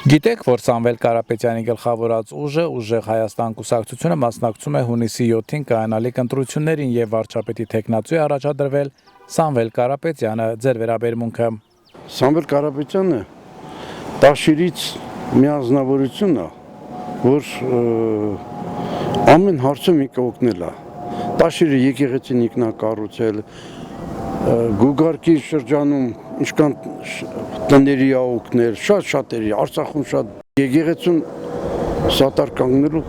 Գիտեք, որ Սամվել Կարապետյանի գլխավորած ուժը Ուժեղ Հայաստան կուսակցությունը մասնակցում է հունիսի 7-ին կայանալիք ընտրություններին եւ վարչապետի թեկնածու է առաջադրվել Սամվել Կարապետյանը, ձեր վերաբերմունքը։ Սամվել Կարապետյանը Տաշիրից մի անձնավորություն է, որ ամեն հարցում ինքը օգնել է։ Տաշիրը եկեղեցին ինքն է կառուցել, Գուգարկի շրջանում ինչքան տների է օգնել, շատերի, Արցախում շատ եկեղեցուն սատար կանգնելու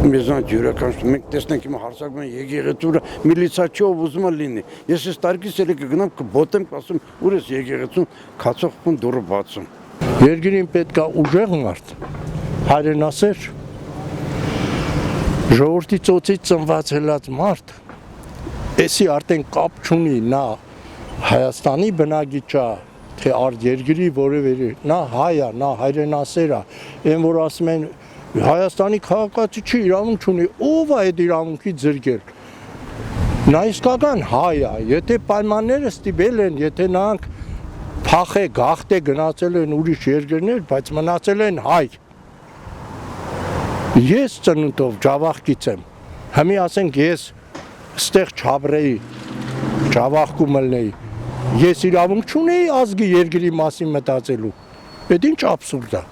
մեզանց յուրաքանչյուր մենք տեսնենք հիմա հարձակվում են եկեղեցուը միլիցիա չի ով ուզում է լինի։ Ես այս տարկից ելի կգնամ կբոտեմ, ասում ուր ես եկեղեցուն քացողն դուրը բացում։ Երկրին պետք է ուժեղ մարդ, հայրենասեր, ժողովրդի ծոցից ծնված հելած մարդ, էսի արդեն կապ չունի նա Հայաստանի բնագիչ է, թե արտերկրի որևէ, նա հայ է, նա հայրենասեր է, այն որ ասում են Հայաստանի քաղաքացի չի իրավունք չունի, ով է այդ իրավունքի ձրգել։ Նա իսկական հայ է, եթե պայմանները ստիպել են, եթե նրանք փախե գաղթե գնացել են ուրիշ երկրներ, բայց մնացել են հայ։ Ես ծնունդով ջավախքից եմ, հիմի ասենք ես ստեղ չաբրեի, ջավախքում ելնեի, ես իրավունք չունեի ազգի երկրի մասին մտածելու, այդ ինչ աբսուրդ է։